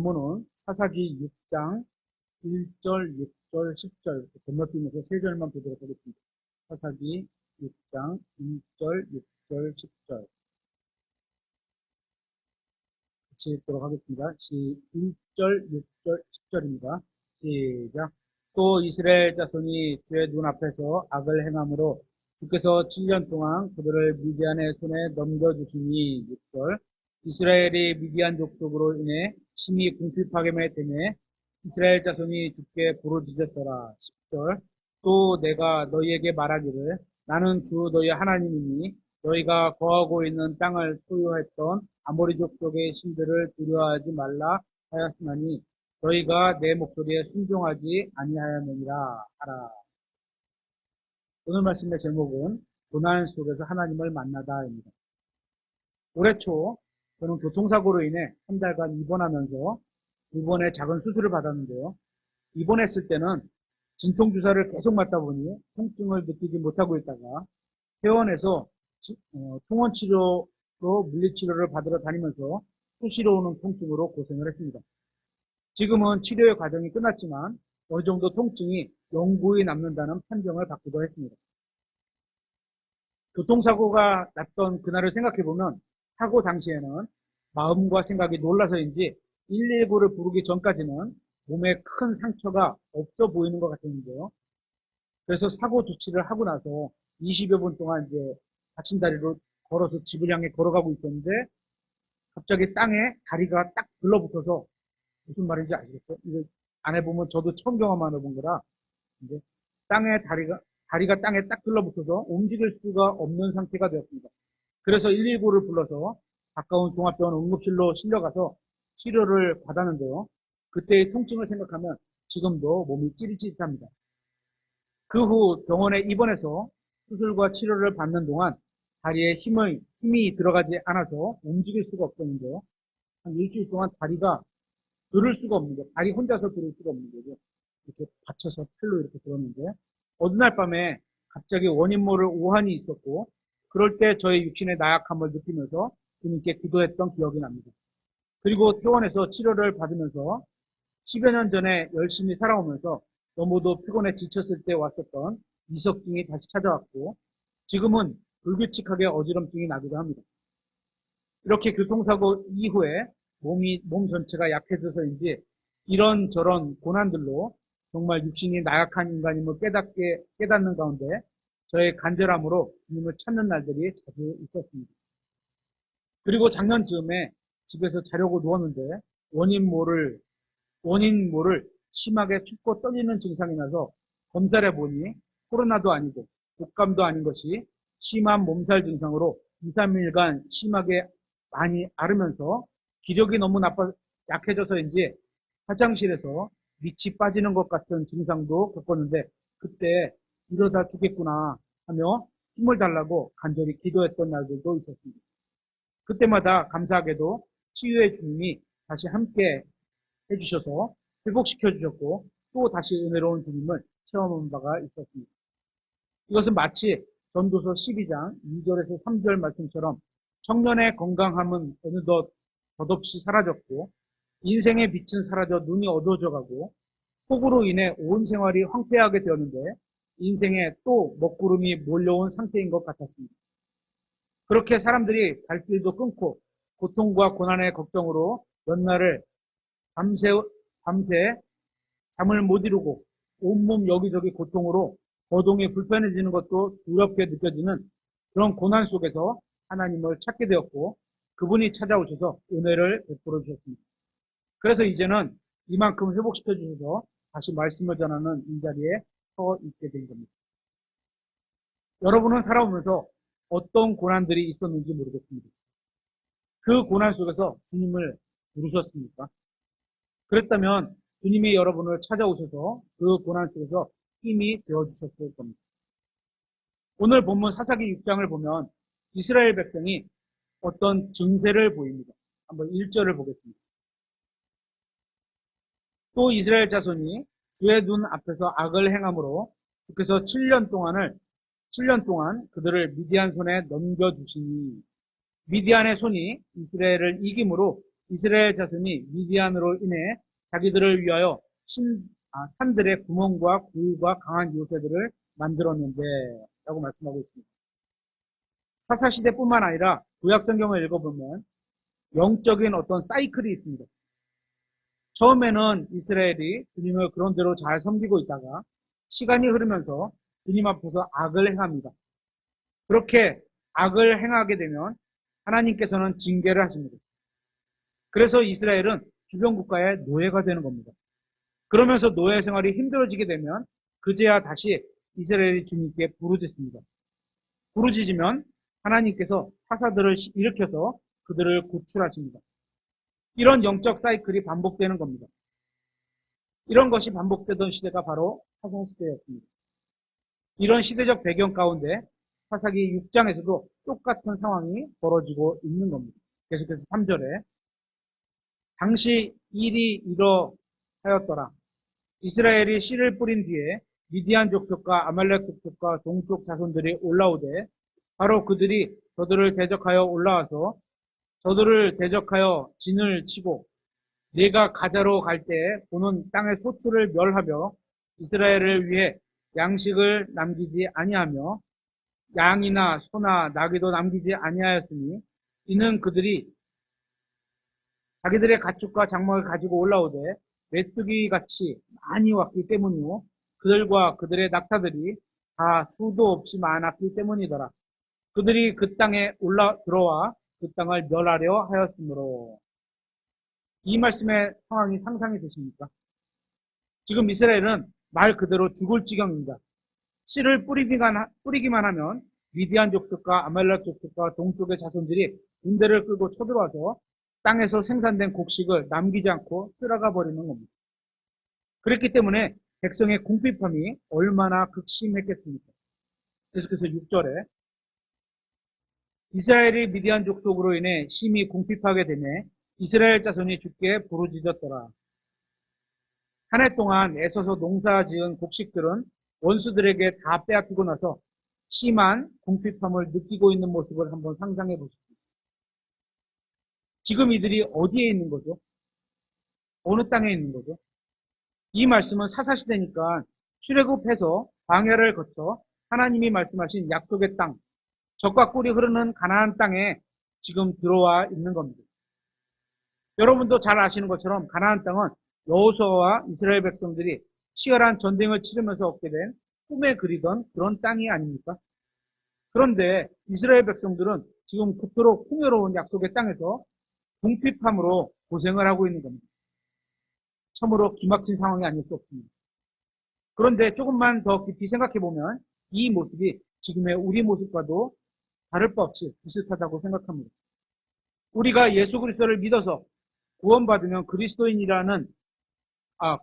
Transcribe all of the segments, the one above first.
본문은 사사기 6장 1절, 6절, 10절 이렇게 건너뛰면서 세 절만 보도록 하겠습니다. 사사기 6장 1절, 6절, 10절 같이 읽도록 하겠습니다. 1절, 6절, 10절입니다. 시작. 또 이스라엘 자손이 주의 눈앞에서 악을 행함으로 주께서 7년 동안 그들을 미디안의 손에 넘겨주시니 6절. 이스라엘이 미디안 족속으로 인해 심히 궁핍하게 되매 이스라엘 자손이 주께 부르짖었더라. 10절. 또 내가 너희에게 말하기를 나는 주 너희 하나님이니 너희가 거하고 있는 땅을 소유했던 아모리 족속의 신들을 두려워하지 말라 하였으나니 너희가 내 목소리에 순종하지 아니하였느니라 하라. 오늘 말씀의 제목은 고난 속에서 하나님을 만나다입니다. 올해 초 저는 교통사고로 인해 한 달간 입원하면서 2번의 작은 수술을 받았는데요. 입원했을 때는 진통주사를 계속 맞다 보니 통증을 느끼지 못하고 있다가 퇴원해서 통원치료로 물리치료를 받으러 다니면서 수시로 오는 통증으로 고생을 했습니다. 지금은 치료의 과정이 끝났지만 어느 정도 통증이 영구히 남는다는 판정을 받기도 했습니다. 교통사고가 났던 그날을 생각해보면 사고 당시에는 마음과 생각이 놀라서인지 119를 부르기 전까지는 몸에 큰 상처가 없어 보이는 것 같았는데요. 그래서 사고 조치를 하고 나서 20여 분 동안 이제 다친 다리로 걸어서 집을 향해 걸어가고 있었는데 갑자기 땅에 다리가 딱 들러붙어서 무슨 말인지 아시겠어요? 이거 안 해보면 저도 처음 경험만 해본 거라 이제 땅에 다리가 땅에 딱 들러붙어서 움직일 수가 없는 상태가 되었습니다. 그래서 119를 불러서 가까운 종합병원 응급실로 실려가서 치료를 받았는데요. 그때의 통증을 생각하면 지금도 몸이 찌릿찌릿합니다. 그 후 병원에 입원해서 수술과 치료를 받는 동안 다리에 힘이 들어가지 않아서 움직일 수가 없었는데요. 한 일주일 동안 다리가 들을 수가 없는 거예요. 다리 혼자서 들을 수가 없는 거죠. 이렇게 받쳐서 팔로 이렇게 들었는데 어느 날 밤에 갑자기 원인 모를 오한이 있었고 그럴 때 저의 육신의 나약함을 느끼면서 주님께 기도했던 기억이 납니다. 그리고 퇴원해서 치료를 받으면서 10여 년 전에 열심히 살아오면서 너무도 피곤해 지쳤을 때 왔었던 이석증이 다시 찾아왔고 지금은 불규칙하게 어지럼증이 나기도 합니다. 이렇게 교통사고 이후에 몸 전체가 약해져서인지 이런저런 고난들로 정말 육신이 나약한 인간임을 깨닫는 가운데 저의 간절함으로 주님을 찾는 날들이 자주 있었습니다. 그리고 작년 즈음에 집에서 자려고 누웠는데 원인 모를 심하게 춥고 떨리는 증상이 나서 검사를 해보니 코로나도 아니고 독감도 아닌 것이 심한 몸살 증상으로 2, 3일간 심하게 많이 앓으면서 기력이 너무 약해져서인지 화장실에서 밑이 빠지는 것 같은 증상도 겪었는데 그때 이러다 죽겠구나 하며 힘을 달라고 간절히 기도했던 날들도 있었습니다. 그때마다 감사하게도 치유의 주님이 다시 함께 해주셔서 회복시켜 주셨고 또 다시 은혜로운 주님을 체험한 바가 있었습니다. 이것은 마치 전도서 12장 2절에서 3절 말씀처럼 청년의 건강함은 어느덧 덧없이 사라졌고 인생의 빛은 사라져 눈이 어두워져 가고 폭우로 인해 온 생활이 황폐하게 되었는데 인생에 또 먹구름이 몰려온 상태인 것 같았습니다. 그렇게 사람들이 발길도 끊고 고통과 고난의 걱정으로 몇 날을 밤새 잠을 못 이루고 온몸 여기저기 고통으로 거동이 불편해지는 것도 두렵게 느껴지는 그런 고난 속에서 하나님을 찾게 되었고 그분이 찾아오셔서 은혜를 베풀어 주셨습니다. 그래서 이제는 이만큼 회복시켜 주셔서 다시 말씀을 전하는 이 자리에 서 있게 된 겁니다. 여러분은 살아오면서 어떤 고난들이 있었는지 모르겠습니다. 그 고난 속에서 주님을 부르셨습니까? 그랬다면 주님이 여러분을 찾아오셔서 그 고난 속에서 힘이 되어주셨을 겁니다. 오늘 본문 사사기 6장을 보면 이스라엘 백성이 어떤 증세를 보입니다. 한번 1절을 보겠습니다. 또 이스라엘 자손이 주의 눈 앞에서 악을 행함으로 주께서 7년 동안 그들을 미디안 손에 넘겨주시니 미디안의 손이 이스라엘을 이김으로 이스라엘 자손이 미디안으로 인해 자기들을 위하여 산들의 구멍과 굴과 강한 요새들을 만들었는데 라고 말씀하고 있습니다. 사사시대뿐만 아니라 구약성경을 읽어보면 영적인 어떤 사이클이 있습니다. 처음에는 이스라엘이 주님을 그런대로 잘 섬기고 있다가 시간이 흐르면서 주님 앞에서 악을 행합니다. 그렇게 악을 행하게 되면 하나님께서는 징계를 하십니다. 그래서 이스라엘은 주변 국가의 노예가 되는 겁니다. 그러면서 노예 생활이 힘들어지게 되면 그제야 다시 이스라엘이 주님께 부르짖습니다. 부르짖으면 하나님께서 사사들을 일으켜서 그들을 구출하십니다. 이런 영적 사이클이 반복되는 겁니다. 이런 것이 반복되던 시대가 바로 사사시대였습니다. 이런 시대적 배경 가운데 사사기 6장에서도 똑같은 상황이 벌어지고 있는 겁니다. 계속해서 3절에 당시 일이 이러하였더라. 이스라엘이 씨를 뿌린 뒤에 미디안 족속과 아말렉 족속과 동쪽 자손들이 올라오되 바로 그들이 저들을 대적하여 올라와서 저들을 대적하여 진을 치고 네가 가자로 갈 때 보는 땅의 소출을 멸하며 이스라엘을 위해 양식을 남기지 아니하며 양이나 소나 나귀도 남기지 아니하였으니 이는 그들이 자기들의 가축과 장막을 가지고 올라오되 메뚜기 같이 많이 왔기 때문이요 그들과 그들의 낙타들이 다 수도 없이 많았기 때문이더라. 그들이 그 땅에 들어와 그 땅을 멸하려 하였으므로. 이 말씀의 상황이 상상이 되십니까? 지금 이스라엘은 말 그대로 죽을 지경입니다. 씨를 뿌리기만 하면 미디안 족속과 아말렉 족속과 동쪽의 자손들이 군대를 끌고 쳐들어와서 땅에서 생산된 곡식을 남기지 않고 쓸어가 버리는 겁니다. 그랬기 때문에 백성의 궁핍함이 얼마나 극심했겠습니까? 계속해서 6절에 이스라엘이 미디안 족속으로 인해 심히 궁핍하게 되매 이스라엘 자손이 주께 부르짖었더라. 한 해 동안 애써서 농사 지은 곡식들은 원수들에게 다 빼앗기고 나서 심한 궁핍함을 느끼고 있는 모습을 한번 상상해 보십시오. 지금 이들이 어디에 있는 거죠? 어느 땅에 있는 거죠? 이 말씀은 사사시대니까 출애굽해서 광야를 거쳐 하나님이 말씀하신 약속의 땅, 젖과 꿀이 흐르는 가나안 땅에 지금 들어와 있는 겁니다. 여러분도 잘 아시는 것처럼 가나안 땅은 여호수아와 이스라엘 백성들이 치열한 전쟁을 치르면서 얻게 된 꿈에 그리던 그런 땅이 아닙니까? 그런데 이스라엘 백성들은 지금 그토록 풍요로운 약속의 땅에서 궁핍함으로 고생을 하고 있는 겁니다. 참으로 기막힌 상황이 아닐 수 없습니다. 그런데 조금만 더 깊이 생각해 보면 이 모습이 지금의 우리 모습과도 다를 바 없이 비슷하다고 생각합니다. 우리가 예수 그리스도를 믿어서 구원받으면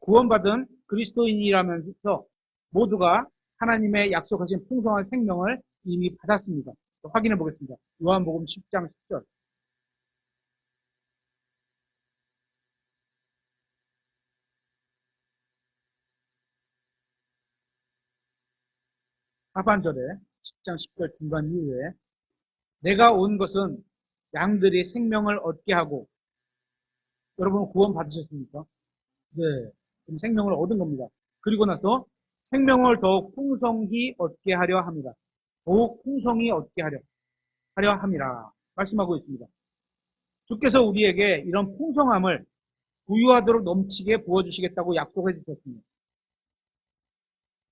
구원받은 그리스도인이라면서 모두가 하나님의 약속하신 풍성한 생명을 이미 받았습니다. 확인해 보겠습니다. 요한복음 10장 10절. 하반절에 10장 10절 중간 이후에 내가 온 것은 양들이 생명을 얻게 하고 여러분 구원 받으셨습니까? 네. 그럼 생명을 얻은 겁니다. 그리고 나서 생명을 더욱 풍성히 얻게 하려 합니다. 더욱 풍성히 얻게 하려 함이라 말씀하고 있습니다. 주께서 우리에게 이런 풍성함을 부유하도록 넘치게 부어주시겠다고 약속해 주셨습니다.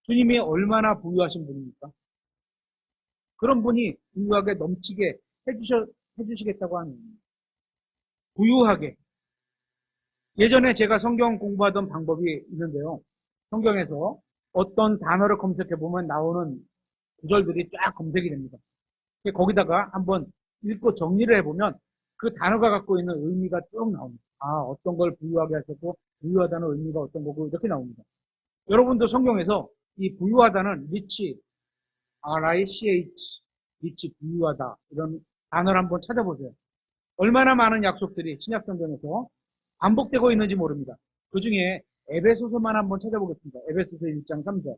주님이 얼마나 부유하신 분입니까? 그런 분이 부유하게 넘치게 해주시겠다고 하는 겁니다. 부유하게. 예전에 제가 성경 공부하던 방법이 있는데요. 성경에서 어떤 단어를 검색해 보면 나오는 구절들이 쫙 검색이 됩니다. 거기다가 한번 읽고 정리를 해보면 그 단어가 갖고 있는 의미가 쭉 나옵니다. 어떤 걸 부유하게 하셨고 부유하다는 의미가 어떤 거고 이렇게 나옵니다. 여러분도 성경에서 이 부유하다는 rich, R-I-C-H, rich, 부유하다 이런 단어를 한번 찾아보세요. 얼마나 많은 약속들이 신약성경에서 반복되고 있는지 모릅니다. 그 중에 에베소서만 한번 찾아보겠습니다. 에베소서 1장 3절.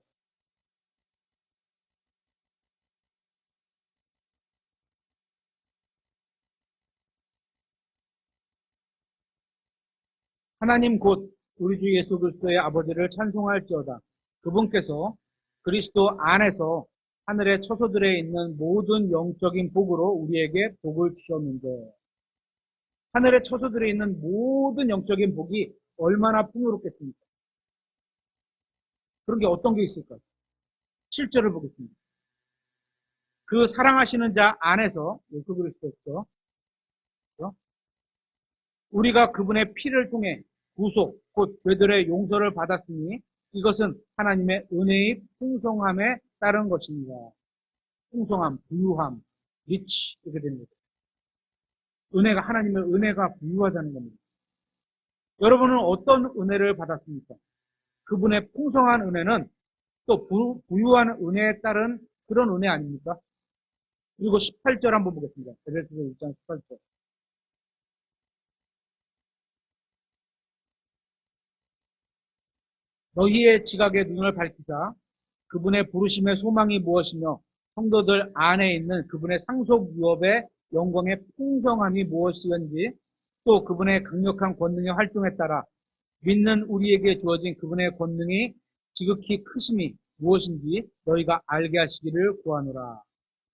하나님 곧 우리 주 예수 그리스도의 아버지를 찬송할지어다. 그분께서 그리스도 안에서 하늘의 처소들에 있는 모든 영적인 복으로 우리에게 복을 주셨는데, 하늘의 처소들에 있는 모든 영적인 복이 얼마나 풍요롭겠습니까? 그런 게 어떤 게 있을까요? 7절을 보겠습니다. 그 사랑하시는 자 안에서, 예수 그리스도에서 우리가 그분의 피를 통해 구속, 곧 죄들의 용서를 받았으니 이것은 하나님의 은혜의 풍성함에 따른 것입니다. 풍성함, 부유함, 리치 이렇게 됩니다. 은혜가 하나님의 은혜가 부유하다는 겁니다. 여러분은 어떤 은혜를 받았습니까? 그분의 풍성한 은혜는 또 부유한 은혜에 따른 그런 은혜 아닙니까? 그리고 18절 한번 보겠습니다. 에베소서 1장 18절. 너희의 지각에 눈을 밝히사 그분의 부르심의 소망이 무엇이며 성도들 안에 있는 그분의 상속 유업의 영광의 풍성함이 무엇이든지 또 그분의 강력한 권능의 활동에 따라 믿는 우리에게 주어진 그분의 권능이 지극히 크심이 무엇인지 너희가 알게 하시기를 구하노라.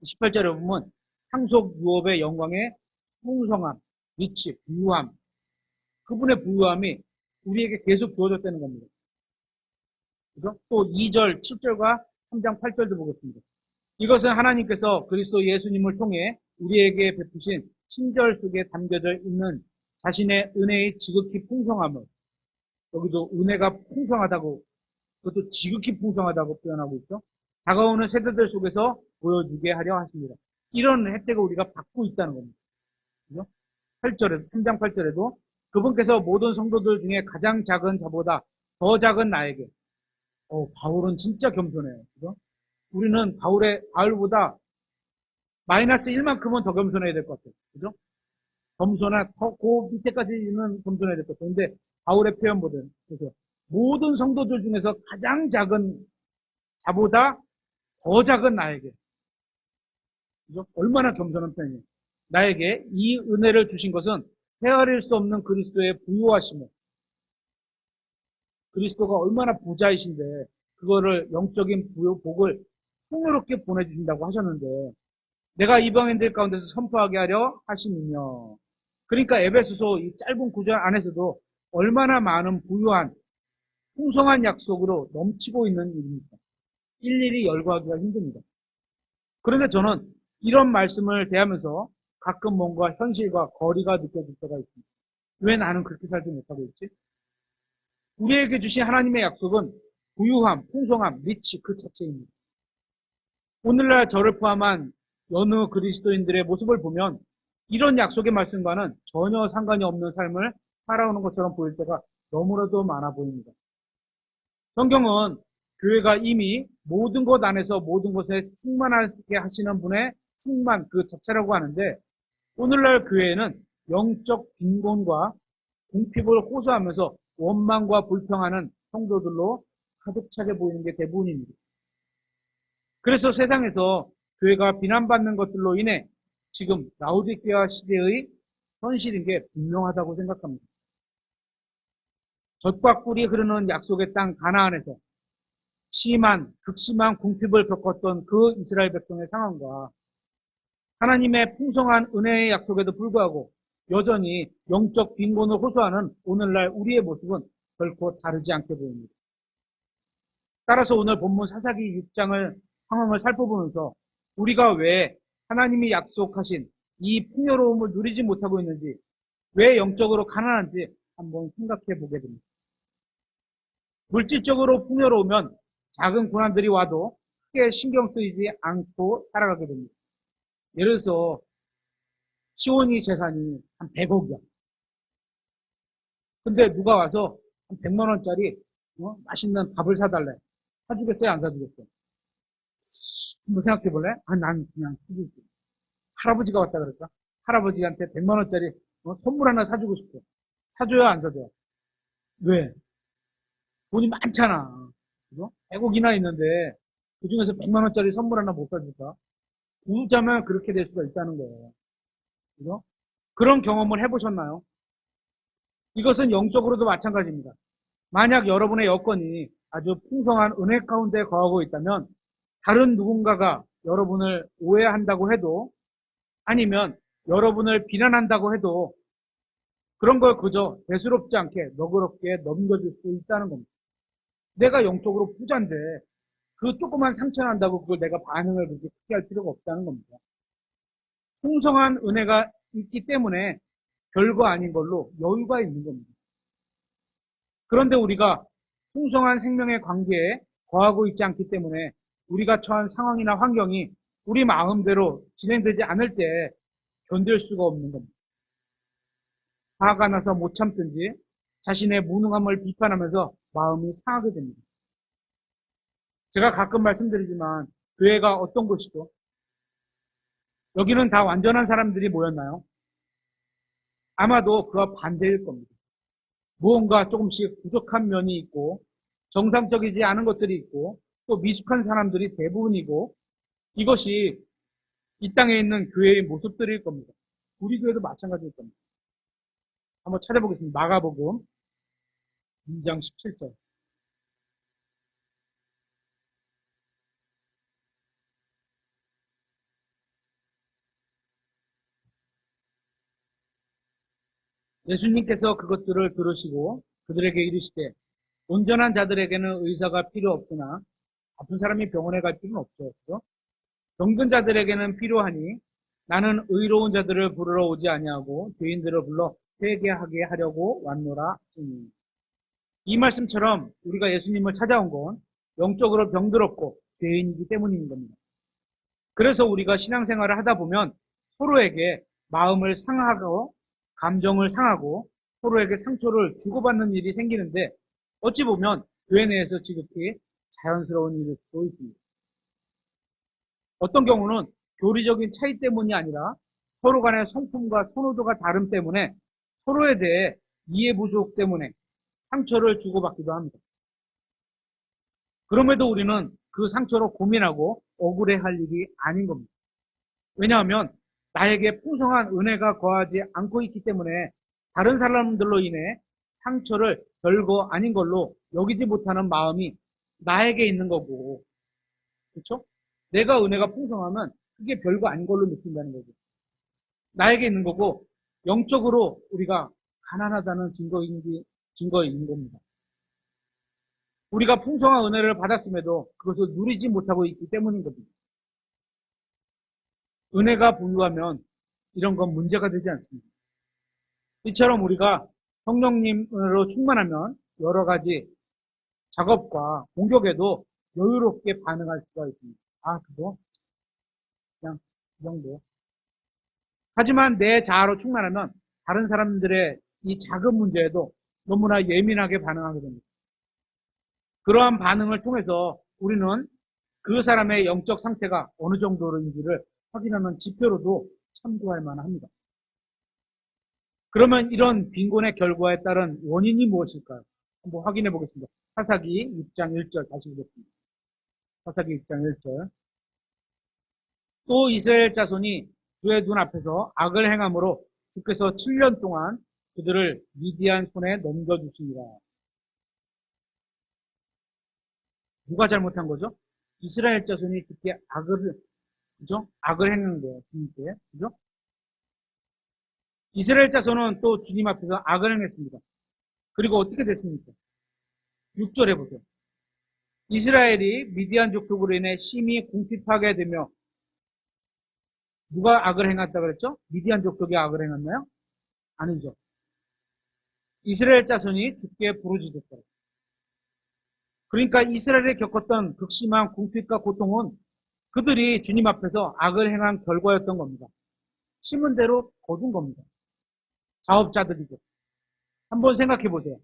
18절에 보면 상속 유업의 영광의 풍성함, 위치, 부유함, 그분의 부유함이 우리에게 계속 주어졌다는 겁니다. 그죠? 또 2절, 7절과 3장 8절도 보겠습니다. 이것은 하나님께서 그리스도 예수님을 통해 우리에게 베푸신 친절 속에 담겨져 있는 자신의 은혜의 지극히 풍성함을, 여기도 은혜가 풍성하다고, 그것도 지극히 풍성하다고 표현하고 있죠. 다가오는 세대들 속에서 보여주게 하려 하십니다. 이런 혜택을 우리가 받고 있다는 겁니다. 그죠? 8절에, 3장 8절에도 그분께서 모든 성도들 중에 가장 작은 자보다 더 작은 나에게, 바울은 진짜 겸손해요. 그죠? 우리는 바울보다 마이너스 1만큼은 더 겸손해야 될 것 같아요. 그죠? 겸손한, 그 밑에까지는 겸손해야 될 것 같아요. 근데 바울의 표현보다는, 그래서 모든 성도들 중에서 가장 작은 자보다 더 작은 나에게, 그죠? 얼마나 겸손한 편이에요. 나에게 이 은혜를 주신 것은 헤아릴 수 없는 그리스도의 부유하심을, 그리스도가 얼마나 부자이신데 그거를 영적인 복을 풍요롭게 보내주신다고 하셨는데 내가 이방인들 가운데서 선포하게 하려 하심이며, 그러니까 에베소서 이 짧은 구절 안에서도 얼마나 많은 부유한 풍성한 약속으로 넘치고 있는 일입니까? 일일이 열거하기가 힘듭니다. 그런데 저는 이런 말씀을 대하면서 가끔 뭔가 현실과 거리가 느껴질 때가 있습니다. 왜 나는 그렇게 살지 못하고 있지? 우리에게 주신 하나님의 약속은 부유함, 풍성함, 리치 그 자체입니다. 오늘날 저를 포함한 여느 그리스도인들의 모습을 보면 이런 약속의 말씀과는 전혀 상관이 없는 삶을 살아오는 것처럼 보일 때가 너무나도 많아 보입니다. 성경은 교회가 이미 모든 것 안에서 모든 것에 충만하게 하시는 분의 충만 그 자체라고 하는데, 오늘날 교회에는 영적 빈곤과 궁핍을 호소하면서 원망과 불평하는 성도들로 가득 차게 보이는 게 대부분입니다. 그래서 세상에서 교회가 비난받는 것들로 인해 지금 라오디게아 시대의 현실인 게 분명하다고 생각합니다. 젖과 꿀이 흐르는 약속의 땅 가나안에서 극심한 궁핍을 겪었던 그 이스라엘 백성의 상황과 하나님의 풍성한 은혜의 약속에도 불구하고 여전히 영적 빈곤을 호소하는 오늘날 우리의 모습은 결코 다르지 않게 보입니다. 따라서 오늘 본문 사사기 6장을 상황을 살펴보면서 우리가 왜 하나님이 약속하신 이 풍요로움을 누리지 못하고 있는지, 왜 영적으로 가난한지 한번 생각해 보게 됩니다. 물질적으로 풍요로우면 작은 고난들이 와도 크게 신경 쓰이지 않고 살아가게 됩니다. 예를 들어서 시온이 재산이 한 100억이야. 근데 누가 와서 한 100만 원짜리 맛있는 밥을 사달래. 사주겠어요? 안 사주겠어요? 한번 생각해 볼래? 난 그냥 사줄게. 할아버지가 왔다 그럴까? 할아버지한테 100만 원짜리 선물 하나 사주고 싶어. 사줘요? 안 사줘요? 왜? 돈이 많잖아. 그죠? 100억이나 있는데 그 중에서 100만 원짜리 선물 하나 못 사줄까? 부자면 그렇게 될 수가 있다는 거예요. 그죠? 그런 경험을 해보셨나요? 이것은 영적으로도 마찬가지입니다. 만약 여러분의 여건이 아주 풍성한 은혜 가운데 거하고 있다면 다른 누군가가 여러분을 오해한다고 해도 아니면 여러분을 비난한다고 해도 그런 걸 그저 대수롭지 않게 너그럽게 넘겨줄 수 있다는 겁니다. 내가 영적으로 부자인데 그 조그만 상처 난다고 그걸 내가 반응을 그렇게 크게 할 필요가 없다는 겁니다. 풍성한 은혜가 있기 때문에 별거 아닌 걸로 여유가 있는 겁니다. 그런데 우리가 풍성한 생명의 관계에 거하고 있지 않기 때문에 우리가 처한 상황이나 환경이 우리 마음대로 진행되지 않을 때 견딜 수가 없는 겁니다. 화가 나서 못 참든지 자신의 무능함을 비판하면서 마음이 상하게 됩니다. 제가 가끔 말씀드리지만 교회가 어떤 곳이죠? 여기는 다 완전한 사람들이 모였나요? 아마도 그와 반대일 겁니다. 무언가 조금씩 부족한 면이 있고 정상적이지 않은 것들이 있고 또 미숙한 사람들이 대부분이고 이것이 이 땅에 있는 교회의 모습들일 겁니다. 우리 교회도 마찬가지일 겁니다. 한번 찾아보겠습니다. 마가복음 2장 17절. 예수님께서 그것들을 들으시고 그들에게 이르시되 온전한 자들에게는 의사가 필요 없으나 아픈 사람이 병원에 갈 필요는 없죠. 그렇죠? 병든 자들에게는 필요하니 나는 의로운 자들을 부르러 오지 아니하고 죄인들을 불러 회개하게 하려고 왔노라 하시니. 이 말씀처럼 우리가 예수님을 찾아온 건 영적으로 병들었고 죄인이기 때문인 겁니다. 그래서 우리가 신앙생활을 하다 보면 서로에게 마음을 상하고 감정을 상하고 서로에게 상처를 주고받는 일이 생기는데 어찌 보면 교회 내에서 지극히 자연스러운 일일 수도 있습니다. 어떤 경우는 교리적인 차이 때문이 아니라 서로 간의 성품과 선호도가 다름 때문에 서로에 대해 이해 부족 때문에 상처를 주고받기도 합니다. 그럼에도 우리는 그 상처로 고민하고 억울해할 일이 아닌 겁니다. 왜냐하면 나에게 풍성한 은혜가 거하지 않고 있기 때문에 다른 사람들로 인해 상처를 별거 아닌 걸로 여기지 못하는 마음이 나에게 있는 거고, 그렇죠? 내가 은혜가 풍성하면 그게 별거 아닌 걸로 느낀다는 거죠. 나에게 있는 거고 영적으로 우리가 가난하다는 증거인 겁니다. 우리가 풍성한 은혜를 받았음에도 그것을 누리지 못하고 있기 때문인 겁니다. 은혜가 부유하면 이런 건 문제가 되지 않습니다. 이처럼 우리가 성령님으로 충만하면 여러 가지 작업과 공격에도 여유롭게 반응할 수가 있습니다. 아, 그거? 그냥 이 정도. 하지만 내 자아로 충만하면 다른 사람들의 이 작은 문제에도 너무나 예민하게 반응하게 됩니다. 그러한 반응을 통해서 우리는 그 사람의 영적 상태가 어느 정도인지를 확인하는 지표로도 참고할 만합니다. 그러면 이런 빈곤의 결과에 따른 원인이 무엇일까요? 한번 확인해 보겠습니다. 사사기 6장 1절 다시 보겠습니다. 사사기 6장 1절. 또 이스라엘 자손이 주의 눈앞에서 악을 행함으로 주께서 7년 동안 그들을 미디안 손에 넘겨주시니라. 누가 잘못한 거죠? 이스라엘 자손이 주께 그죠? 악을 행한 거예요. 주님께. 그죠? 이스라엘 자손은 또 주님 앞에서 악을 행했습니다. 그리고 어떻게 됐습니까? 6절에 보세요. 이스라엘이 미디안 족속으로 인해 심히 궁핍하게 되며 누가 악을 행했다 그랬죠? 미디안 족속이 악을 행했나요? 아니죠. 이스라엘 자손이 주께 부르짖었어요. 그러니까 이스라엘이 겪었던 극심한 궁핍과 고통은 그들이 주님 앞에서 악을 행한 결과였던 겁니다. 심은 대로 거둔 겁니다. 자업자들이죠. 한번 생각해 보세요.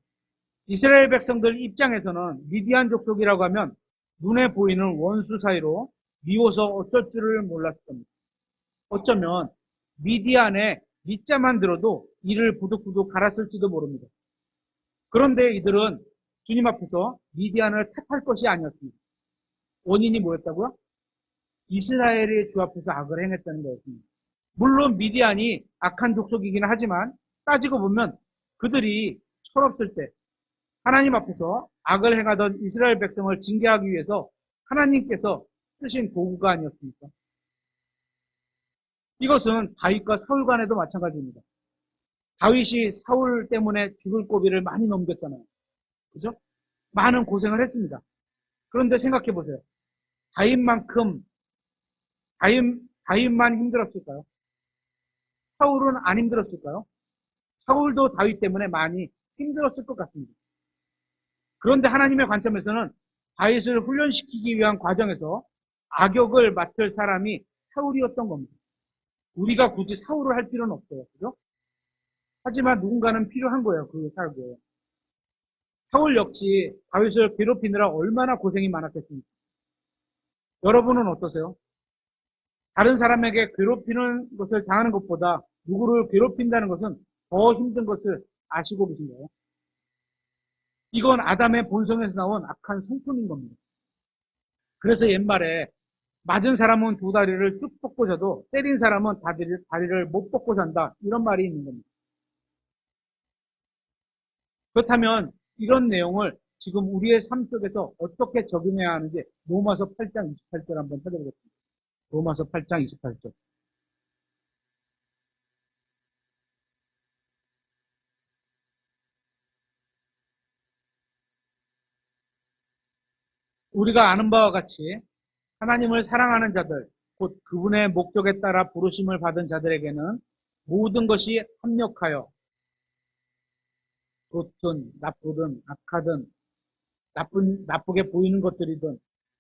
이스라엘 백성들 입장에서는 미디안 족속이라고 하면 눈에 보이는 원수 사이로 미워서 어쩔 줄을 몰랐을 겁니다. 어쩌면 미디안의 밑자만 들어도 이를 부득부득 갈았을지도 모릅니다. 그런데 이들은 주님 앞에서 미디안을 탓할 것이 아니었습니다. 원인이 뭐였다고요? 이스라엘이 주 앞에서 악을 행했다는 거였습니다. 물론 미디안이 악한 족속이긴 하지만 따지고 보면 그들이 철없을 때 하나님 앞에서 악을 행하던 이스라엘 백성을 징계하기 위해서 하나님께서 쓰신 도구가 아니었습니까? 이것은 다윗과 사울 간에도 마찬가지입니다. 다윗이 사울 때문에 죽을 고비를 많이 넘겼잖아요. 그죠? 많은 고생을 했습니다. 그런데 생각해 보세요. 다윗만큼 다윗만 힘들었을까요? 사울은 안 힘들었을까요? 사울도 다윗 때문에 많이 힘들었을 것 같습니다. 그런데 하나님의 관점에서는 다윗을 훈련시키기 위한 과정에서 악역을 맡을 사람이 사울이었던 겁니다. 우리가 굳이 사울을 할 필요는 없어요. 그죠? 하지만 누군가는 필요한 거예요. 그 살고요. 사울 역시 다윗을 괴롭히느라 얼마나 고생이 많았겠습니까? 여러분은 어떠세요? 다른 사람에게 괴롭히는 것을 당하는 것보다 누구를 괴롭힌다는 것은 더 힘든 것을 아시고 계신가요? 이건 아담의 본성에서 나온 악한 성품인 겁니다. 그래서 옛말에 맞은 사람은 두 다리를 쭉 뻗고 자도 때린 사람은 다리를 못 뻗고 잔다. 이런 말이 있는 겁니다. 그렇다면 이런 내용을 지금 우리의 삶 속에서 어떻게 적용해야 하는지 로마서 8장 28절 한번 찾아보겠습니다. 로마서 8장 28절. 우리가 아는 바와 같이 하나님을 사랑하는 자들, 곧 그분의 목적에 따라 부르심을 받은 자들에게는 모든 것이 합력하여 좋든 나쁘든 악하든 나쁘게 보이는 것들이든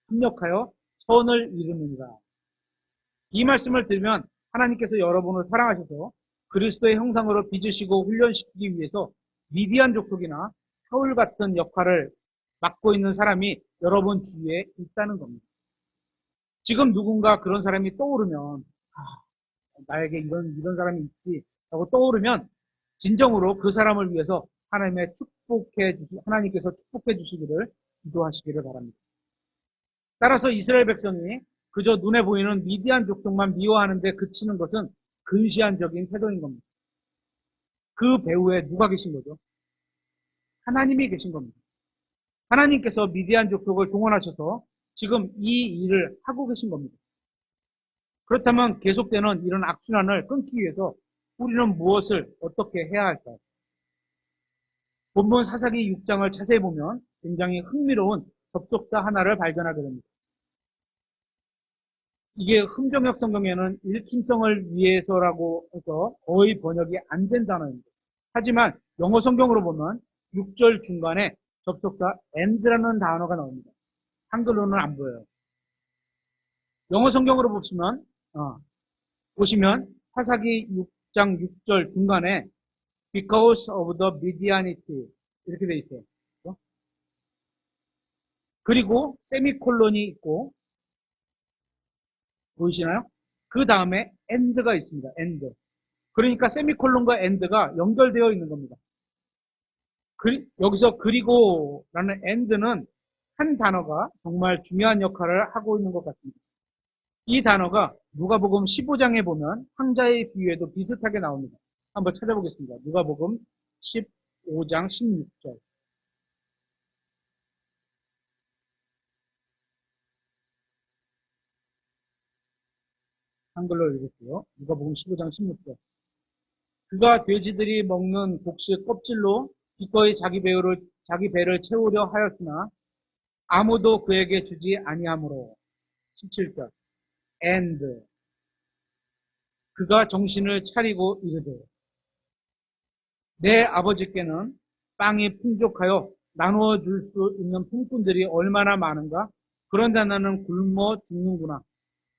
합력하여 선을 이루느니라. 이 말씀을 들으면 하나님께서 여러분을 사랑하셔서 그리스도의 형상으로 빚으시고 훈련시키기 위해서 미디안 족속이나 사울 같은 역할을 맡고 있는 사람이 여러분 주위에 있다는 겁니다. 지금 누군가 그런 사람이 떠오르면 나에게 이런 사람이 있지 라고 떠오르면 진정으로 그 사람을 위해서 하나님께서 축복해 주시기를 기도하시기를 바랍니다. 따라서 이스라엘 백성이 그저 눈에 보이는 미디안 족속만 미워하는데 그치는 것은 근시안적인 태도인 겁니다. 그 배후에 누가 계신 거죠? 하나님이 계신 겁니다. 하나님께서 미디안 족속을 동원하셔서 지금 이 일을 하고 계신 겁니다. 그렇다면 계속되는 이런 악순환을 끊기 위해서 우리는 무엇을 어떻게 해야 할까요? 본문 사사기 6장을 자세히 보면 굉장히 흥미로운 접속사 하나를 발견하게 됩니다. 이게 흥정역 성경에는 일킴성을 위해서라고 해서 거의 번역이 안 된 단어입니다. 하지만 영어 성경으로 보면 6절 중간에 접속사 and라는 단어가 나옵니다. 한글로는 안 보여요. 영어 성경으로 보시면 사사기 6장 6절 중간에 because of the Midianite 이렇게 돼 있어요. 그렇죠? 그리고 세미콜론이 있고 보이시나요? 그 다음에 and가 있습니다. and. 그러니까 세미콜론과 and가 연결되어 있는 겁니다. 여기서 그리고라는 and는 한 단어가 정말 중요한 역할을 하고 있는 것 같습니다. 이 단어가 누가복음 15장에 보면 황자의 비유에도 비슷하게 나옵니다. 한번 찾아보겠습니다. 누가복음 15장 16절. 한글로 읽을게요. 누가복음 15장 16절. 그가 돼지들이 먹는 곡식 껍질로 기꺼이 자기 배를 채우려 하였으나 아무도 그에게 주지 아니하므로. 17절. and 그가 정신을 차리고 이르되 내 아버지께는 빵이 풍족하여 나누어 줄 수 있는 품꾼들이 얼마나 많은가? 그런데 나는 굶어 죽는구나.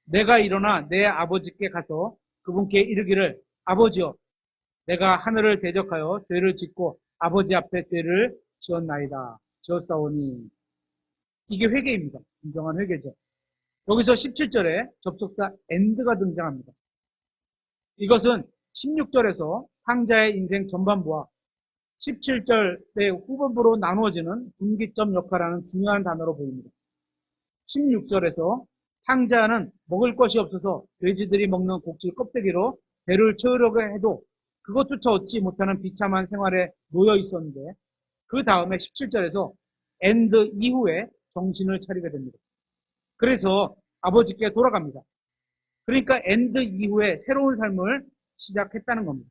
내가 일어나 내 아버지께 가서 그분께 이르기를 아버지여 내가 하늘을 대적하여 죄를 짓고 아버지 앞에 죄를 지었사오니. 이게 회개입니다. 진정한 회개죠. 여기서 17절에 접속사 and가 등장합니다. 이것은 16절에서 상자의 인생 전반부와 17절의 후반부로 나누어지는 분기점 역할하는 중요한 단어로 보입니다. 16절에서 상자는 먹을 것이 없어서 돼지들이 먹는 곡식 껍데기로 배를 채우려고 해도 그것조차 얻지 못하는 비참한 생활에 놓여 있었는데 그 다음에 17절에서 엔드 이후에 정신을 차리게 됩니다. 그래서 아버지께 돌아갑니다. 그러니까 엔드 이후에 새로운 삶을 시작했다는 겁니다.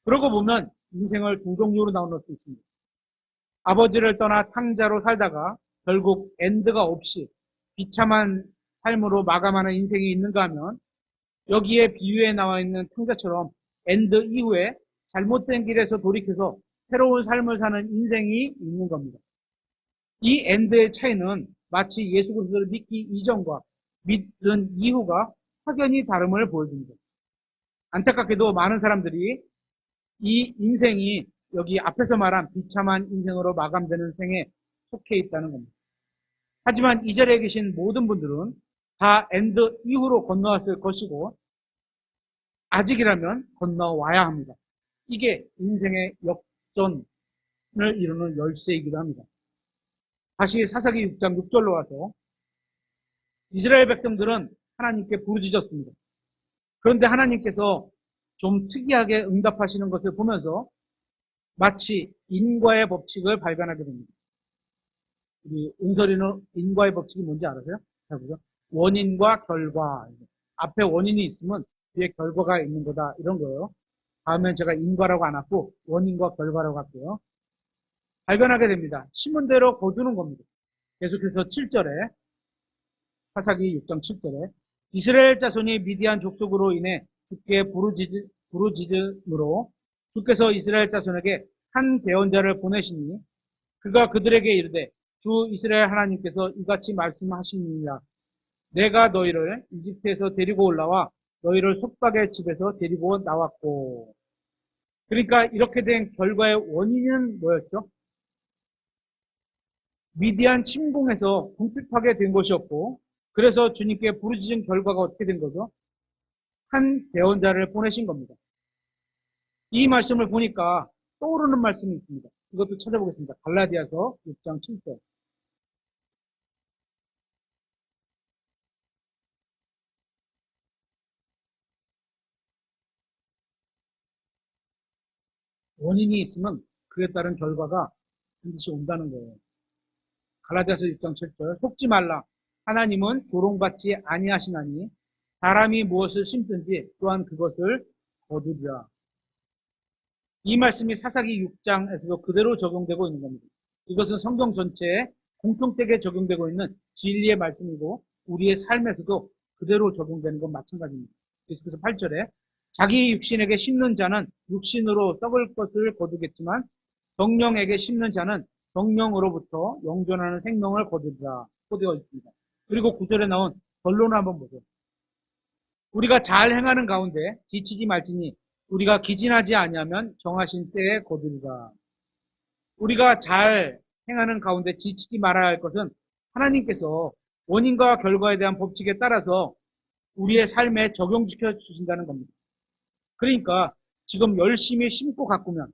그러고 보면 인생을 두 종류로 나눌 수 있습니다. 아버지를 떠나 탕자로 살다가 결국 엔드가 없이 비참한 삶으로 마감하는 인생이 있는가 하면 여기에 비유에 나와 있는 탕자처럼 엔드 이후에 잘못된 길에서 돌이켜서 새로운 삶을 사는 인생이 있는 겁니다. 이 엔드의 차이는 마치 예수 그리스도를 믿기 이전과 믿는 이후가 확연히 다름을 보여줍니다. 안타깝게도 많은 사람들이 이 인생이 여기 앞에서 말한 비참한 인생으로 마감되는 생에 속해 있다는 겁니다. 하지만 이 자리에 계신 모든 분들은 다 엔드 이후로 건너왔을 것이고 아직이라면 건너와야 합니다. 이게 인생의 역전을 이루는 열쇠이기도 합니다. 다시 사사기 6장 6절로 와서 이스라엘 백성들은 하나님께 부르짖었습니다. 그런데 하나님께서 좀 특이하게 응답하시는 것을 보면서 마치 인과의 법칙을 발견하게 됩니다. 우리 은설이는 인과의 법칙이 뭔지 알아세요? 잘 보죠. 원인과 결과. 앞에 원인이 있으면 뒤에 결과가 있는 거다. 이런 거예요. 다음엔 제가 인과라고 안 하고 원인과 결과라고 할게요. 발견하게 됩니다. 심은 대로 거두는 겁니다. 계속해서 7절에 사사기 6장 7절에 이스라엘 자손이 미디안 족속으로 인해 주께 부르짖음으로 주께서 이스라엘 자손에게 한 대언자를 보내시니 그가 그들에게 이르되 주 이스라엘 하나님께서 이같이 말씀하시니라 내가 너희를 이집트에서 데리고 올라와 너희를 속박의 집에서 데리고 나왔고. 그러니까 이렇게 된 결과의 원인은 뭐였죠? 미디안 침공에서 궁핍하게 된 것이었고 그래서 주님께 부르짖은 결과가 어떻게 된 거죠? 한 대언자를 보내신 겁니다. 이 말씀을 보니까 떠오르는 말씀이 있습니다. 이것도 찾아보겠습니다. 갈라디아서 6장 7절. 원인이 있으면 그에 따른 결과가 반드시 온다는 거예요. 갈라디아서 6장 7절. 속지 말라. 하나님은 조롱받지 아니하시나니 사람이 무엇을 심든지 또한 그것을 거두리라. 이 말씀이 사사기 6장에서도 그대로 적용되고 있는 겁니다. 이것은 성경 전체에 공통되게 적용되고 있는 진리의 말씀이고 우리의 삶에서도 그대로 적용되는 건 마찬가지입니다. 그래서 8절에 자기 육신에게 심는 자는 육신으로 썩을 것을 거두겠지만 성령에게 심는 자는 성령으로부터 영존하는 생명을 거두리라 포되어 있습니다. 그리고 9절에 나온 결론을 한번 보세요. 우리가 잘 행하는 가운데 지치지 말지니 우리가 기진하지 아니하면 정하신 때에 거두리라. 우리가 잘 행하는 가운데 지치지 말아야 할 것은 하나님께서 원인과 결과에 대한 법칙에 따라서 우리의 삶에 적용시켜 주신다는 겁니다. 그러니까 지금 열심히 심고 가꾸면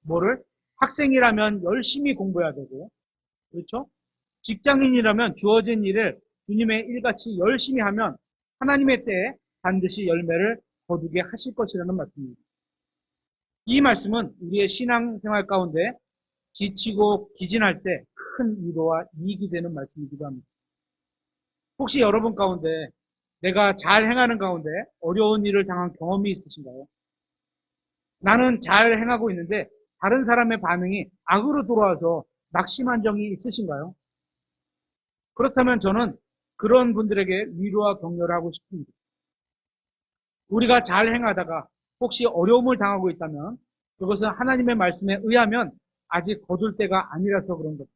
뭐를? 학생이라면 열심히 공부해야 되고 그렇죠? 직장인이라면 주어진 일을 주님의 일같이 열심히 하면 하나님의 때에 반드시 열매를 거두게 하실 것이라는 말씀입니다. 이 말씀은 우리의 신앙생활 가운데 지치고 기진할 때 큰 위로와 이익이 되는 말씀이기도 합니다. 혹시 여러분 가운데 내가 잘 행하는 가운데 어려운 일을 당한 경험이 있으신가요? 나는 잘 행하고 있는데 다른 사람의 반응이 악으로 돌아와서 낙심한 적이 있으신가요? 그렇다면 저는 그런 분들에게 위로와 격려를 하고 싶습니다. 우리가 잘 행하다가 혹시 어려움을 당하고 있다면 그것은 하나님의 말씀에 의하면 아직 거둘 때가 아니라서 그런 겁니다.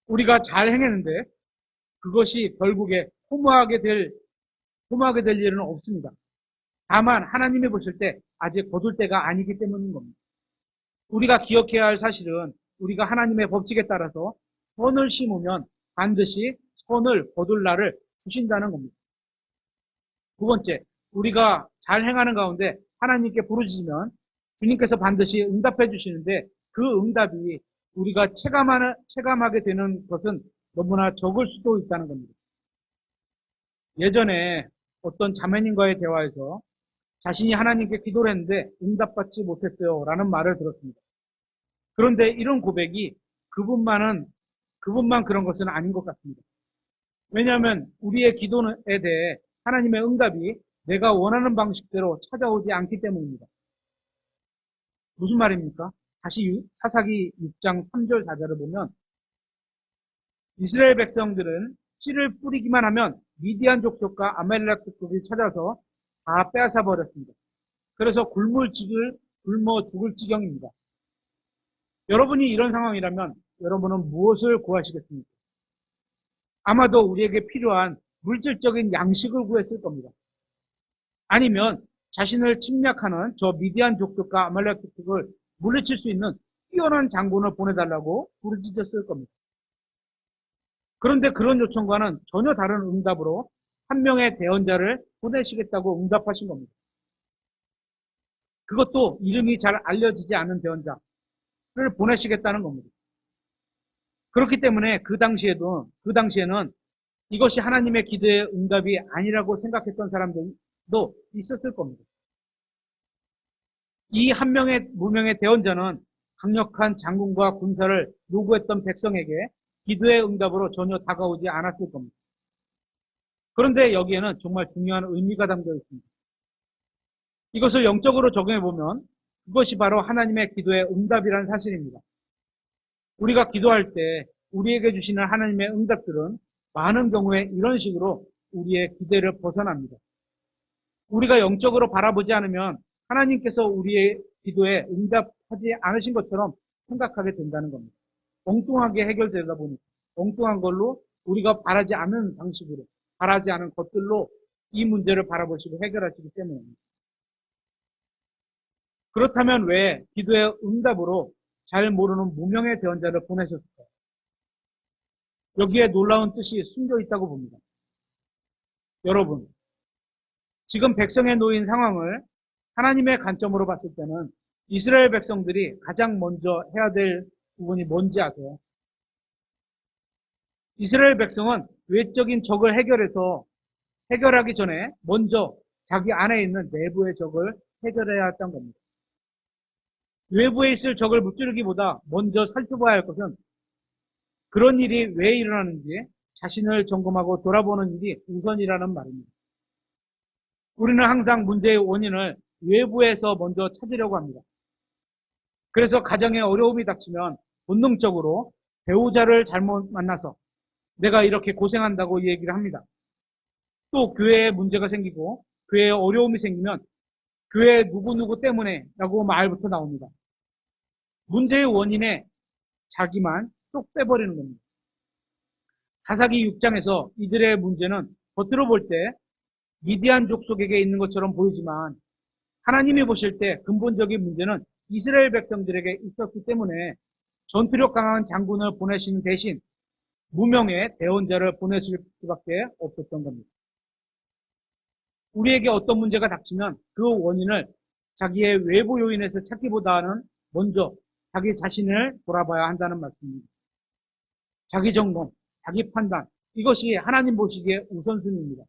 우리가 잘 행했는데 그것이 결국에 허무하게 될 일은 없습니다. 다만 하나님이 보실 때 아직 거둘 때가 아니기 때문인 겁니다. 우리가 기억해야 할 사실은 우리가 하나님의 법칙에 따라서 선을 심으면 반드시 선을 거둘 날을 주신다는 겁니다. 두 번째, 우리가 잘 행하는 가운데 하나님께 부르짖으면 주님께서 반드시 응답해 주시는데 그 응답이 우리가 체감하게 되는 것은 너무나 적을 수도 있다는 겁니다. 예전에 어떤 자매님과의 대화에서 자신이 하나님께 기도를 했는데 응답받지 못했어요. 라는 말을 들었습니다. 그런데 이런 고백이 그분만 그런 것은 아닌 것 같습니다. 왜냐하면 우리의 기도에 대해 하나님의 응답이 내가 원하는 방식대로 찾아오지 않기 때문입니다. 무슨 말입니까? 다시 사사기 6장 3절 4절을 보면 이스라엘 백성들은 씨를 뿌리기만 하면 미디안 족속과 아말렉 족속이 찾아서 다 빼앗아 버렸습니다. 그래서 굶어 죽을 지경입니다. 여러분이 이런 상황이라면 여러분은 무엇을 구하시겠습니까? 아마도 우리에게 필요한 물질적인 양식을 구했을 겁니다. 아니면 자신을 침략하는 저 미디안 족속과 아말렉 족속을 물리칠 수 있는 뛰어난 장군을 보내달라고 부르짖었을 겁니다. 그런데 그런 요청과는 전혀 다른 응답으로 한 명의 대언자를 보내시겠다고 응답하신 겁니다. 그것도 이름이 잘 알려지지 않은 대언자를 보내시겠다는 겁니다. 그렇기 때문에 그 당시에는 이것이 하나님의 기도의 응답이 아니라고 생각했던 사람들도 있었을 겁니다. 이 한 명의 무명의 대언자는 강력한 장군과 군사를 요구했던 백성에게 기도의 응답으로 전혀 다가오지 않았을 겁니다. 그런데 여기에는 정말 중요한 의미가 담겨 있습니다. 이것을 영적으로 적용해 보면 그것이 바로 하나님의 기도의 응답이라는 사실입니다. 우리가 기도할 때 우리에게 주시는 하나님의 응답들은 많은 경우에 이런 식으로 우리의 기대를 벗어납니다. 우리가 영적으로 바라보지 않으면 하나님께서 우리의 기도에 응답하지 않으신 것처럼 생각하게 된다는 겁니다. 엉뚱하게 해결되다 보니까 엉뚱한 걸로 우리가 바라지 않은 방식으로 바라지 않은 것들로 이 문제를 바라보시고 해결하시기 때문입니다. 그렇다면 왜 기도의 응답으로 잘 모르는 무명의 대언자를 보내셨을까요? 여기에 놀라운 뜻이 숨겨 있다고 봅니다. 여러분, 지금 백성에 놓인 상황을 하나님의 관점으로 봤을 때는 이스라엘 백성들이 가장 먼저 해야 될 부분이 뭔지 아세요? 이스라엘 백성은 외적인 적을 해결하기 전에 먼저 자기 안에 있는 내부의 적을 해결해야 했던 겁니다. 외부에 있을 적을 무찌르기보다 먼저 살펴봐야 할 것은 그런 일이 왜 일어나는지 자신을 점검하고 돌아보는 일이 우선이라는 말입니다. 우리는 항상 문제의 원인을 외부에서 먼저 찾으려고 합니다. 그래서 가정에 어려움이 닥치면 본능적으로 배우자를 잘못 만나서 내가 이렇게 고생한다고 얘기를 합니다. 또 교회에 문제가 생기고 교회에 어려움이 생기면 교회 누구누구 때문에 라고 말부터 나옵니다. 문제의 원인에 자기만 쏙 빼버리는 겁니다. 사사기 6장에서 이들의 문제는 겉으로 볼 때 미디안 족속에게 있는 것처럼 보이지만 하나님이 보실 때 근본적인 문제는 이스라엘 백성들에게 있었기 때문에 전투력 강한 장군을 보내신 대신 무명의 대언자를 보내실 수밖에 없었던 겁니다. 우리에게 어떤 문제가 닥치면 그 원인을 자기의 외부 요인에서 찾기보다는 먼저 자기 자신을 돌아봐야 한다는 말씀입니다. 자기 점검, 자기 판단, 이것이 하나님 보시기에 우선순위입니다.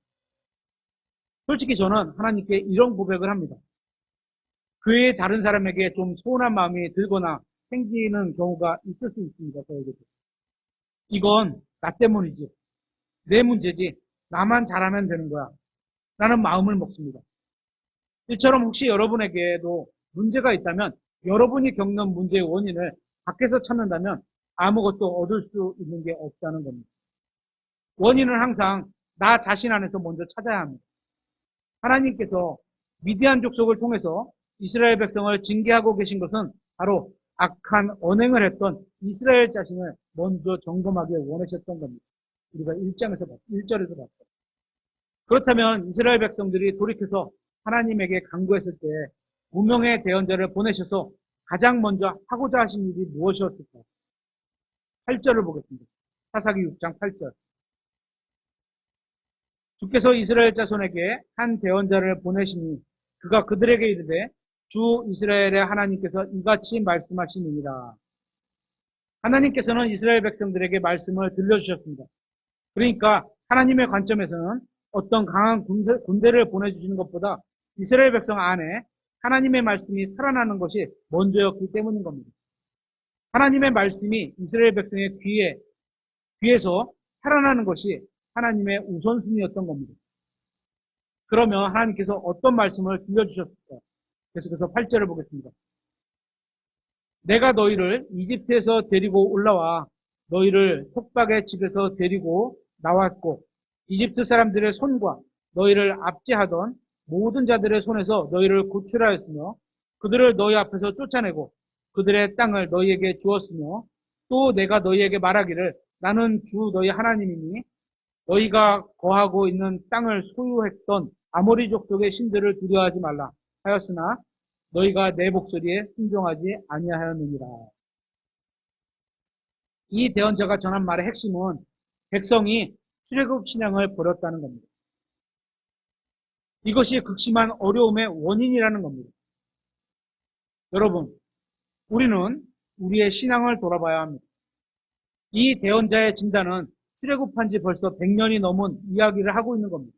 솔직히 저는 하나님께 이런 고백을 합니다. 교회의 다른 사람에게 좀 서운한 마음이 들거나 생기는 경우가 있을 수 있습니다. 저에게도. 이건 나 때문이지. 내 문제지. 나만 잘하면 되는 거야. 라는 마음을 먹습니다. 이처럼 혹시 여러분에게도 문제가 있다면 여러분이 겪는 문제의 원인을 밖에서 찾는다면 아무것도 얻을 수 있는 게 없다는 겁니다. 원인은 항상 나 자신 안에서 먼저 찾아야 합니다. 하나님께서 미디안 족속을 통해서 이스라엘 백성을 징계하고 계신 것은 바로 악한 언행을 했던 이스라엘 자신을 먼저 점검하기 원하셨던 겁니다. 우리가 1절에서 봤죠. 그렇다면 이스라엘 백성들이 돌이켜서 하나님에게 간구했을 때 무명의 대언자를 보내셔서 가장 먼저 하고자 하신 일이 무엇이었을까요? 8절을 보겠습니다. 사사기 6장 8절. 주께서 이스라엘 자손에게 한 대언자를 보내시니 그가 그들에게 이르되 주 이스라엘의 하나님께서 이같이 말씀하시니라. 하나님께서는 이스라엘 백성들에게 말씀을 들려주셨습니다. 그러니까 하나님의 관점에서는 어떤 강한 군대를 보내주시는 것보다 이스라엘 백성 안에 하나님의 말씀이 살아나는 것이 먼저였기 때문인 겁니다. 하나님의 말씀이 이스라엘 백성의 귀에서 살아나는 것이 하나님의 우선순위였던 겁니다. 그러면 하나님께서 어떤 말씀을 들려주셨을까? 계속해서 8절을 보겠습니다. 내가 너희를 이집트에서 데리고 올라와 너희를 속박의 집에서 데리고 나왔고 이집트 사람들의 손과 너희를 압제하던 모든 자들의 손에서 너희를 구출하였으며 그들을 너희 앞에서 쫓아내고 그들의 땅을 너희에게 주었으며 또 내가 너희에게 말하기를 나는 주 너희 하나님이니 너희가 거하고 있는 땅을 소유했던 아모리 족속의 신들을 두려워하지 말라 하였으나 너희가 내 목소리에 순종하지 아니하였느니라. 이 대언자가 전한 말의 핵심은 백성이 출애굽 신앙을 버렸다는 겁니다. 이것이 극심한 어려움의 원인이라는 겁니다. 여러분, 우리는 우리의 신앙을 돌아봐야 합니다. 이 대언자의 진단은 출애굽한 지 벌써 100년이 넘은 이야기를 하고 있는 겁니다.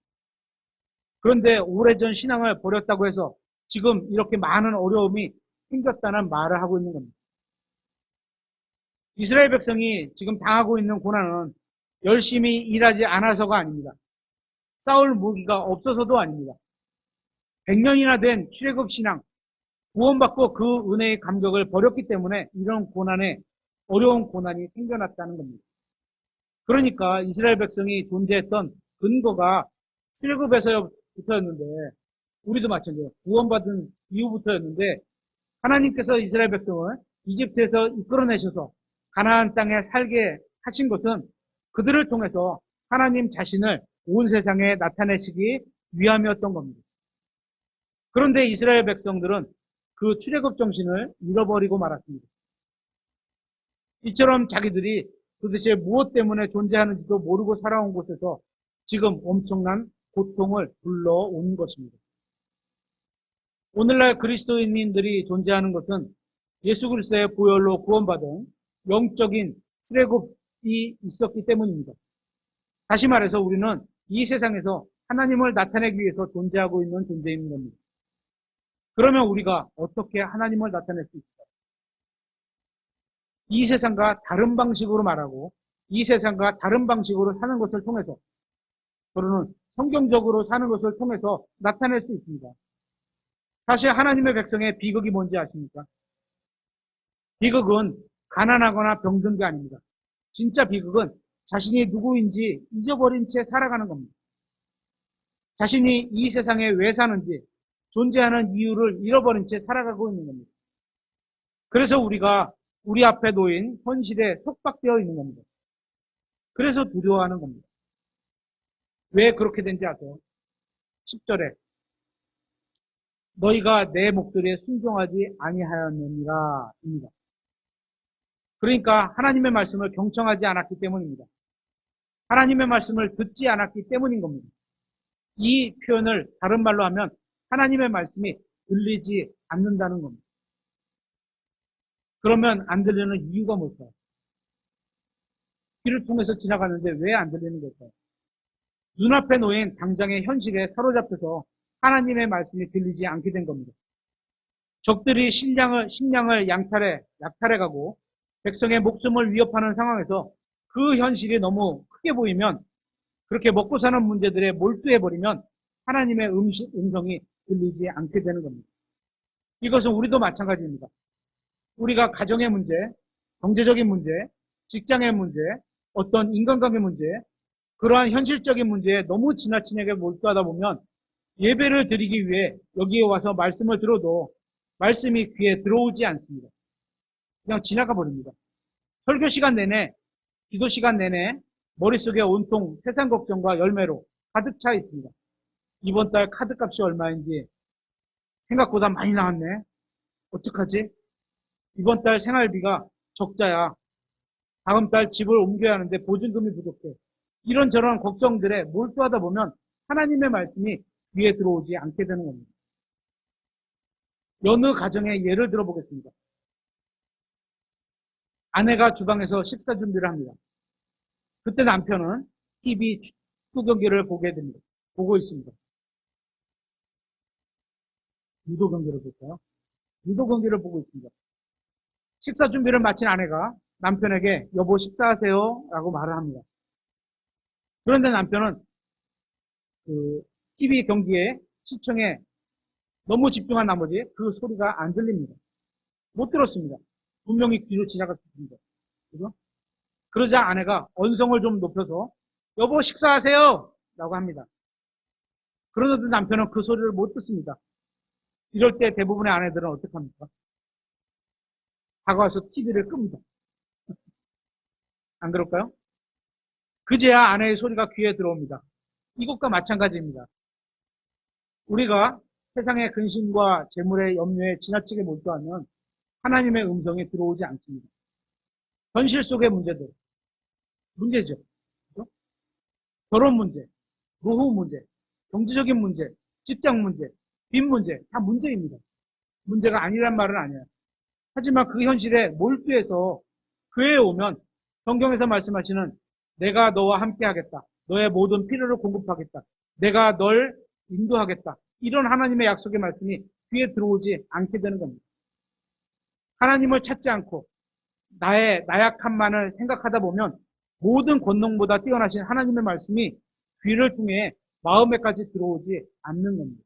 그런데 오래전 신앙을 버렸다고 해서 지금 이렇게 많은 어려움이 생겼다는 말을 하고 있는 겁니다. 이스라엘 백성이 지금 당하고 있는 고난은 열심히 일하지 않아서가 아닙니다. 싸울 무기가 없어서도 아닙니다. 100년이나 된 출애굽 신앙, 구원받고 그 은혜의 감격을 버렸기 때문에 이런 어려운 고난이 생겨났다는 겁니다. 그러니까 이스라엘 백성이 존재했던 근거가 출애굽에서부터였는데 우리도 마찬가지예요. 구원받은 이후부터였는데 하나님께서 이스라엘 백성을 이집트에서 이끌어내셔서 가나안 땅에 살게 하신 것은 그들을 통해서 하나님 자신을 온 세상에 나타내시기 위함이었던 겁니다. 그런데 이스라엘 백성들은 그 출애굽 정신을 잃어버리고 말았습니다. 이처럼 자기들이 도대체 무엇 때문에 존재하는지도 모르고 살아온 곳에서 지금 엄청난 고통을 불러온 것입니다. 오늘날 그리스도인들이 존재하는 것은 예수 그리스도의 보혈로 구원받은 영적인 출애굽이 있었기 때문입니다. 다시 말해서 우리는 이 세상에서 하나님을 나타내기 위해서 존재하고 있는 존재인 겁니다. 그러면 우리가 어떻게 하나님을 나타낼 수 있을까요? 이 세상과 다른 방식으로 말하고 이 세상과 다른 방식으로 사는 것을 통해서 또는 성경적으로 사는 것을 통해서 나타낼 수 있습니다. 사실 하나님의 백성의 비극이 뭔지 아십니까? 비극은 가난하거나 병든 게 아닙니다. 진짜 비극은 자신이 누구인지 잊어버린 채 살아가는 겁니다. 자신이 이 세상에 왜 사는지 존재하는 이유를 잃어버린 채 살아가고 있는 겁니다. 그래서 우리가 우리 앞에 놓인 현실에 속박되어 있는 겁니다. 그래서 두려워하는 겁니다. 왜 그렇게 된지 아세요? 10절에 너희가 내 목소리에 순종하지 아니하였느니라 입니다. 그러니까 하나님의 말씀을 경청하지 않았기 때문입니다. 하나님의 말씀을 듣지 않았기 때문인 겁니다. 이 표현을 다른 말로 하면 하나님의 말씀이 들리지 않는다는 겁니다. 그러면 안 들리는 이유가 뭘까요? 귀를 통해서 지나가는데 왜 안 들리는 걸까요? 눈앞에 놓인 당장의 현실에 사로잡혀서 하나님의 말씀이 들리지 않게 된 겁니다. 적들이 식량을 약탈해가고 백성의 목숨을 위협하는 상황에서 그 현실이 너무 크게 보이면 그렇게 먹고 사는 문제들에 몰두해버리면 하나님의 음성이 들리지 않게 되는 겁니다. 이것은 우리도 마찬가지입니다. 우리가 가정의 문제, 경제적인 문제, 직장의 문제, 어떤 인간관계 문제, 그러한 현실적인 문제에 너무 지나치게 몰두하다 보면 예배를 드리기 위해 여기에 와서 말씀을 들어도 말씀이 귀에 들어오지 않습니다. 그냥 지나가 버립니다. 설교 시간 내내, 기도 시간 내내 머릿속에 온통 세상 걱정과 열매로 가득 차 있습니다. 이번 달 카드값이 얼마인지 생각보다 많이 나왔네. 어떡하지? 이번 달 생활비가 적자야. 다음 달 집을 옮겨야 하는데 보증금이 부족해. 이런저런 걱정들에 몰두하다 보면 하나님의 말씀이 귀에 들어오지 않게 되는 겁니다. 여느 가정의 예를 들어보겠습니다. 아내가 주방에서 식사 준비를 합니다. 그때 남편은 TV 축구 경기를 보고 있습니다. 유도 경기를 볼까요? 유도 경기를 보고 있습니다. 식사 준비를 마친 아내가 남편에게 여보 식사하세요 라고 말을 합니다. 그런데 남편은 그 TV 경기에 시청에 너무 집중한 나머지 그 소리가 안 들립니다. 못 들었습니다. 분명히 귀로 지나갔을 텐데. 그죠? 그러자 아내가 언성을 좀 높여서 여보 식사하세요 라고 합니다. 그런데도 남편은 그 소리를 못 듣습니다. 이럴 때 대부분의 아내들은 어떻게 합니까? 다가와서 TV를 끕니다. 안 그럴까요? 그제야 아내의 소리가 귀에 들어옵니다. 이것과 마찬가지입니다. 우리가 세상의 근심과 재물의 염려에 지나치게 몰두하면 하나님의 음성이 들어오지 않습니다. 현실 속의 문제들, 문제죠. 그렇죠? 결혼 문제, 노후 문제, 경제적인 문제, 직장 문제, 빚 문제, 다 문제입니다. 문제가 아니란 말은 아니에요. 하지만 그 현실에 몰두해서 교회에 오면 성경에서 말씀하시는 내가 너와 함께 하겠다. 너의 모든 필요를 공급하겠다. 내가 널 인도하겠다. 이런 하나님의 약속의 말씀이 귀에 들어오지 않게 되는 겁니다. 하나님을 찾지 않고 나의 나약함만을 생각하다 보면 모든 권능보다 뛰어나신 하나님의 말씀이 귀를 통해 마음에까지 들어오지 않는 겁니다.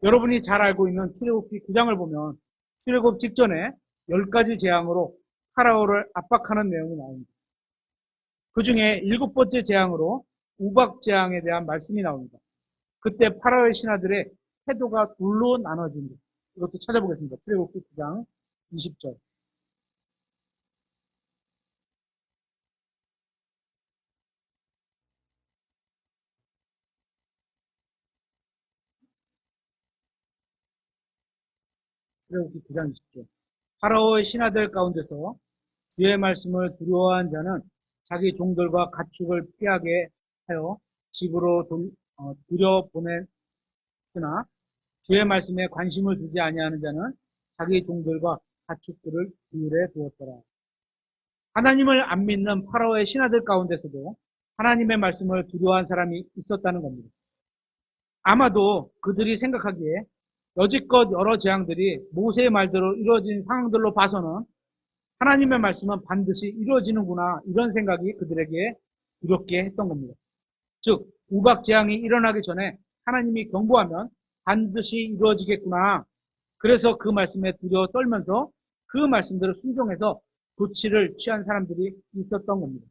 여러분이 잘 알고 있는 출애굽기 9장을 보면 출애굽 직전에 10가지 재앙으로 파라오를 압박하는 내용이 나옵니다. 그 중에 7번째 재앙으로 우박 재앙에 대한 말씀이 나옵니다. 그때 파라오의 신하들의 태도가 둘로 나눠집니다. 이것도 찾아보겠습니다. 출애굽기 9장 20절. 출애굽기 9장 20절. 파라오의 신하들 가운데서 주의 말씀을 두려워한 자는 자기 종들과 가축을 피하게 하여 집으로 들여보냈으나 주의 말씀에 관심을 두지 아니하는 자는 자기 종들과 가축들을 비울에 두었더라. 하나님을 안 믿는 파라오의 신하들 가운데서도 하나님의 말씀을 두려워한 사람이 있었다는 겁니다. 아마도 그들이 생각하기에 여지껏 여러 재앙들이 모세의 말대로 이루어진 상황들로 봐서는 하나님의 말씀은 반드시 이루어지는구나 이런 생각이 그들에게 두렵게 했던 겁니다. 즉 우박 재앙이 일어나기 전에 하나님이 경고하면 반드시 이루어지겠구나. 그래서 그 말씀에 두려워 떨면서 그 말씀대로 순종해서 조치를 취한 사람들이 있었던 겁니다.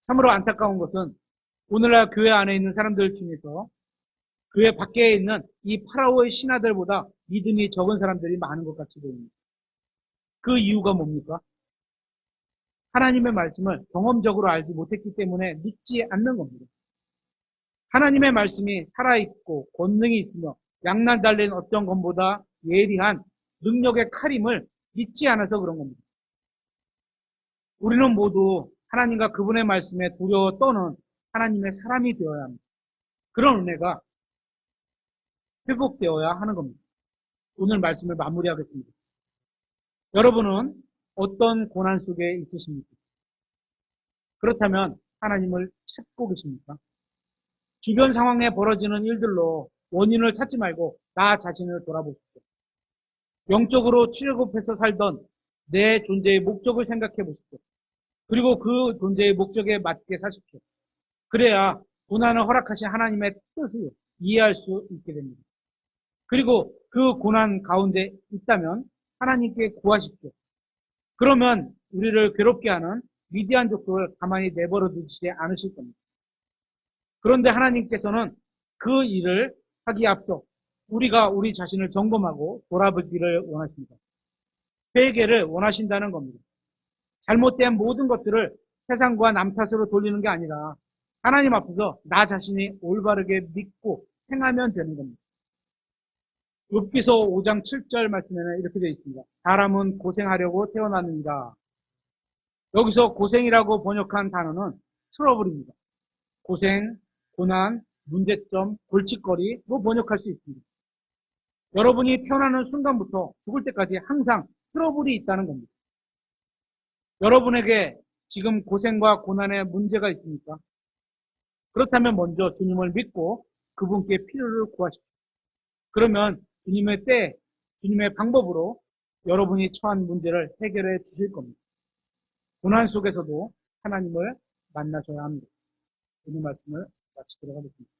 참으로 안타까운 것은 오늘날 교회 안에 있는 사람들 중에서 교회 밖에 있는 이 파라오의 신하들보다 믿음이 적은 사람들이 많은 것 같이 보입니다. 그 이유가 뭡니까? 하나님의 말씀을 경험적으로 알지 못했기 때문에 믿지 않는 겁니다. 하나님의 말씀이 살아있고 권능이 있으며 양난 달린 어떤 것보다 예리한 능력의 칼임을 믿지 않아서 그런 겁니다. 우리는 모두 하나님과 그분의 말씀에 두려워 떠는 하나님의 사람이 되어야 합니다. 그런 은혜가 회복되어야 하는 겁니다. 오늘 말씀을 마무리하겠습니다. 여러분은 어떤 고난 속에 있으십니까? 그렇다면 하나님을 찾고 계십니까? 주변 상황에 벌어지는 일들로 원인을 찾지 말고 나 자신을 돌아보십시오. 영적으로 출애굽해서 살던 내 존재의 목적을 생각해 보십시오. 그리고 그 존재의 목적에 맞게 사십시오. 그래야 고난을 허락하신 하나님의 뜻을 이해할 수 있게 됩니다. 그리고 그 고난 가운데 있다면 하나님께 구하십시오. 그러면 우리를 괴롭게 하는 위대한 족속을 가만히 내버려 두시지 않으실 겁니다. 그런데 하나님께서는 그 일을 하기에 앞서 우리가 우리 자신을 점검하고 돌아보기를 원하십니다. 회개를 원하신다는 겁니다. 잘못된 모든 것들을 세상과 남 탓으로 돌리는 게 아니라 하나님 앞에서 나 자신이 올바르게 믿고 행하면 되는 겁니다. 욥기서 5장 7절 말씀에는 이렇게 되어 있습니다. 사람은 고생하려고 태어났느니라. 여기서 고생이라고 번역한 단어는 트러블입니다. 고생, 고난, 문제점, 골칫거리로 번역할 수 있습니다. 여러분이 태어나는 순간부터 죽을 때까지 항상 트러블이 있다는 겁니다. 여러분에게 지금 고생과 고난의 문제가 있습니까? 그렇다면 먼저 주님을 믿고 그분께 필요를 구하십시오. 그러면 주님의 때, 주님의 방법으로 여러분이 처한 문제를 해결해 주실 겁니다. 고난 속에서도 하나님을 만나셔야 합니다. 오늘 말씀을 마치도록 하겠습니다.